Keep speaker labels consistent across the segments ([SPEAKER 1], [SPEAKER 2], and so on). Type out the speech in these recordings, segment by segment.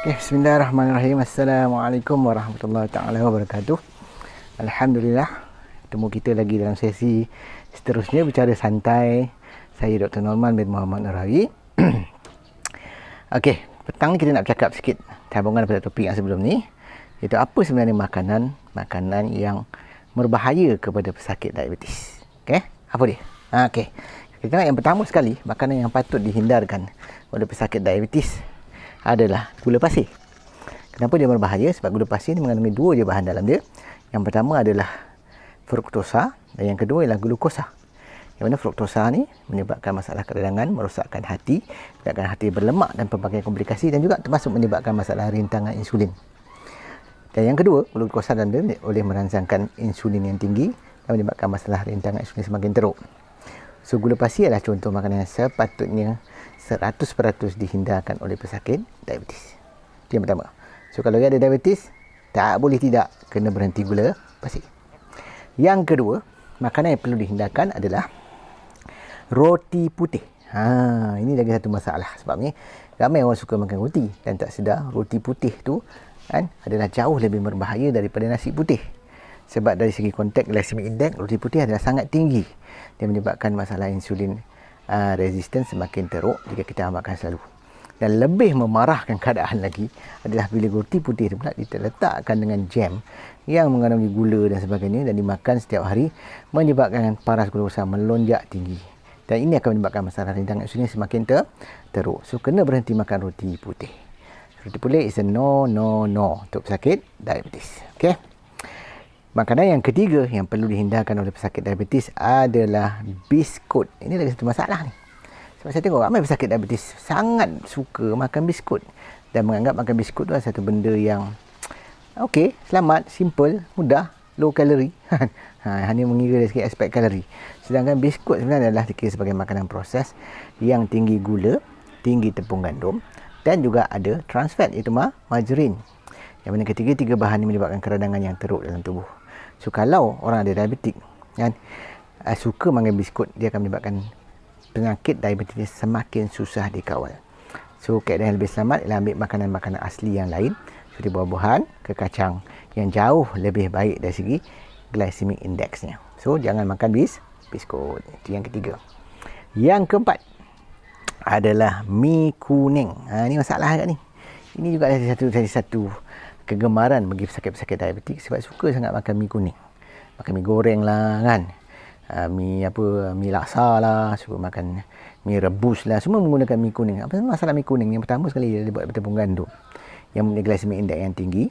[SPEAKER 1] Okay, bismillahirrahmanirrahim. Assalamualaikum warahmatullahi taala wabarakatuh. Alhamdulillah, temu kita lagi dalam sesi seterusnya bicara santai. Saya Dr. Norman bin Muhammad Narawi. Okey, petang ni kita nak bercakap sikit sambungan pada topik yang sebelum ni, iaitu apa sebenarnya makanan yang berbahaya kepada pesakit diabetes. Okey, apa dia? Okey. Kita tengok yang pertama sekali, makanan yang patut dihindarkan oleh pesakit diabetes adalah gula pasir. Kenapa dia berbahaya? Sebab gula pasir ni mengandungi dua je bahan dalam dia. Yang pertama adalah fruktosa dan yang kedua ialah glukosa. Yang mana fruktosa ni menyebabkan masalah keradangan, merosakkan hati, menyebabkan hati berlemak dan pelbagai komplikasi, dan juga termasuk menyebabkan masalah rintangan insulin. Dan yang kedua, glukosa dan dia boleh merangsangkan insulin yang tinggi dan menyebabkan masalah rintangan insulin semakin teruk. So, gula pasir adalah contoh makanan yang sepatutnya 100% dihindarkan oleh pesakit diabetes. Itu yang pertama. So, kalau dia ada diabetes, tak boleh tidak kena berhenti gula pasir. Yang kedua, makanan yang perlu dihindarkan adalah roti putih. Ini lagi satu masalah. Sebab ni ramai orang suka makan roti dan tak sedar roti putih tu adalah jauh lebih berbahaya daripada nasi putih. Sebab dari segi konteks glycemic index, roti putih adalah sangat tinggi. Dia menyebabkan masalah insulin resistance semakin teruk jika kita makan selalu. Dan lebih memarahkan keadaan lagi adalah bila roti putih itu pula diletakkan dengan jam yang mengandungi gula dan sebagainya dan dimakan setiap hari, menyebabkan paras glukosa melonjak tinggi. Dan ini akan menyebabkan masalah rintangan insulin semakin teruk. So, kena berhenti makan roti putih. Roti putih is a no untuk pesakit diabetes. Okay? Makanan yang ketiga yang perlu dihindarkan oleh pesakit diabetes adalah biskut. Ini lagi satu masalah ni. Sebab saya tengok ramai pesakit diabetes sangat suka makan biskut dan menganggap makan biskut tu adalah satu benda yang okey, selamat, simple, mudah, low kalori. Hanya mengira dari segi aspek kalori. Sedangkan biskut sebenarnya adalah dikira sebagai makanan proses yang tinggi gula, tinggi tepung gandum dan juga ada trans fat, iaitu margarin. Yang mana ketiga-tiga bahan ini menyebabkan keradangan yang teruk dalam tubuh. So, kalau orang ada diabetik suka makan biskut, dia akan menyebabkan penyakit diabetes semakin susah dikawal. So, keadaan yang lebih selamat ialah ambil makanan-makanan asli yang lain seperti buah-buahan, kekacang yang jauh lebih baik dari segi glycemic indexnya. So, jangan makan biskut. Itu yang ketiga. Yang keempat adalah mi kuning. Ini masalah agak ni. Ini juga ada satu kegemaran bagi pesakit-pesakit diabetik sebab suka sangat makan mi kuning. Makan mi goreng lah kan. Mi laksa lah, suka makan mi rebus lah, semua menggunakan mi kuning. Apa masalah mi kuning? Yang pertama sekali dia buat tepung gandum yang mempunyai glycemic index yang tinggi.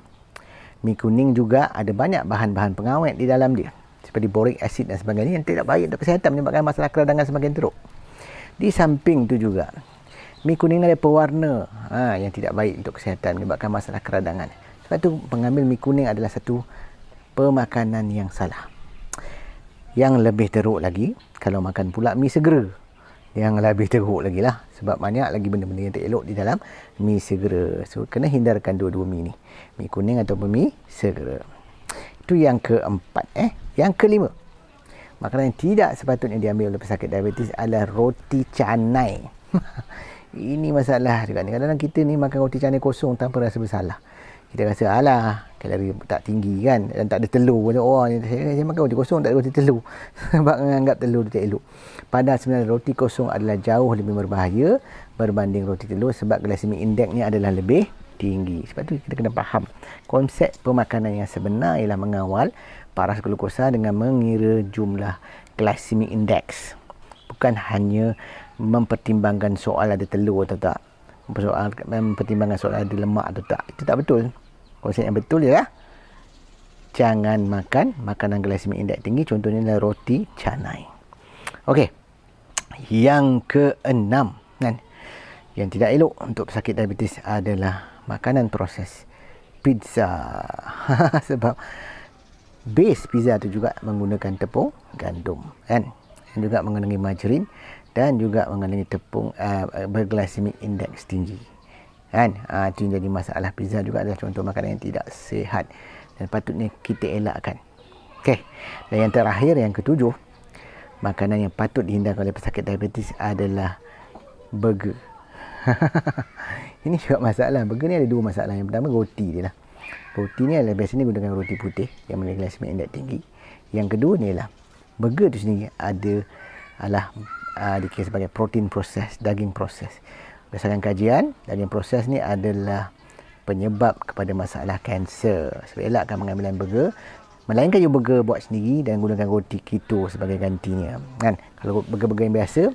[SPEAKER 1] Mi kuning juga ada banyak bahan-bahan pengawet di dalam dia seperti boric acid dan sebagainya yang tidak baik untuk kesihatan, menyebabkan masalah keradangan semakin teruk. Di samping tu juga mi kuning ada pewarna yang tidak baik untuk kesihatan, menyebabkan masalah keradangan. Sebab tu pengambil mi kuning adalah satu pemakanan yang salah. Yang lebih teruk lagi kalau makan pula mi segera. Yang lebih teruk lagi lah sebab banyak lagi benda-benda yang tak elok di dalam mi segera. So, kena hindarkan dua-dua mi ni, mi kuning ataupun mi segera. Itu yang keempat. Yang kelima, makanan yang tidak sepatutnya diambil oleh pesakit diabetes adalah roti canai. Ini masalah juga ni. Kadang-kadang kita ni makan roti canai kosong tanpa rasa bersalah. Kita rasa alah, kalori tak tinggi kan dan tak ada telur. Saya makan roti kosong tak ada roti telur. Sebab menganggap telur tak elok. Padahal sebenarnya roti kosong adalah jauh lebih berbahaya berbanding roti telur sebab glycemic indexnya adalah lebih tinggi. Sebab tu kita kena faham konsep pemakanan yang sebenar ialah mengawal paras glukosa dengan mengira jumlah glycemic index. Bukan hanya mempertimbangkan soal ada telur atau tak. Mempertimbangkan soal ada lemak atau tak. Itu tak betul. Konsep yang betul ialah jangan makan makanan glycemic index tinggi. Contohnya adalah roti canai. Okey. Yang keenam yang tidak elok untuk pesakit diabetes adalah makanan proses. Pizza. Sebab base pizza tu juga menggunakan tepung gandum dan juga mengandungi margarin dan juga mengandungi tepung berglycemic index tinggi kan. Itu yang jadi masalah. Pizza juga adalah contoh makanan yang tidak sihat dan patutnya kita elakkan. Okey. Dan yang terakhir, yang ketujuh, makanan yang patut dihindarkan oleh pesakit diabetes adalah burger. Ini juga masalah. Burger ni ada dua masalah. Yang pertama, roti dia lah. Roti ni adalah biasanya gunakan roti putih yang memiliki glycemic index tinggi. Yang kedua ni lah, burger tu sendiri dikira sebagai protein proses, daging proses. Berdasarkan kajian, daging proses ni adalah penyebab kepada masalah kanser. Sebab elakkan pengambilan burger. Melainkan you burger buat sendiri dan gunakan roti keto sebagai gantinya. Kan? Kalau burger-burger yang biasa,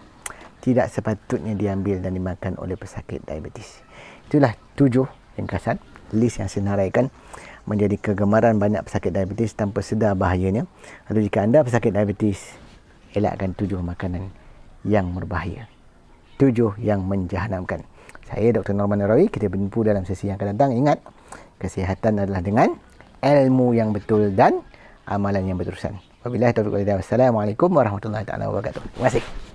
[SPEAKER 1] tidak sepatutnya diambil dan dimakan oleh pesakit diabetes. Itulah 7 ringkasan, list yang saya naraikan menjadi kegemaran banyak pesakit diabetes tanpa sedar bahayanya. Lalu jika anda pesakit diabetes, elakkan 7 makanan yang berbahaya. 7 yang menjahanamkan. Saya Dr. Norman Roy, kita berjumpa dalam sesi yang akan datang. Ingat, kesihatan adalah dengan ilmu yang betul dan amalan yang berterusan. Wabillahi taufiq wal hidayah. Wassalamualaikum warahmatullahi wabarakatuh. Terima kasih.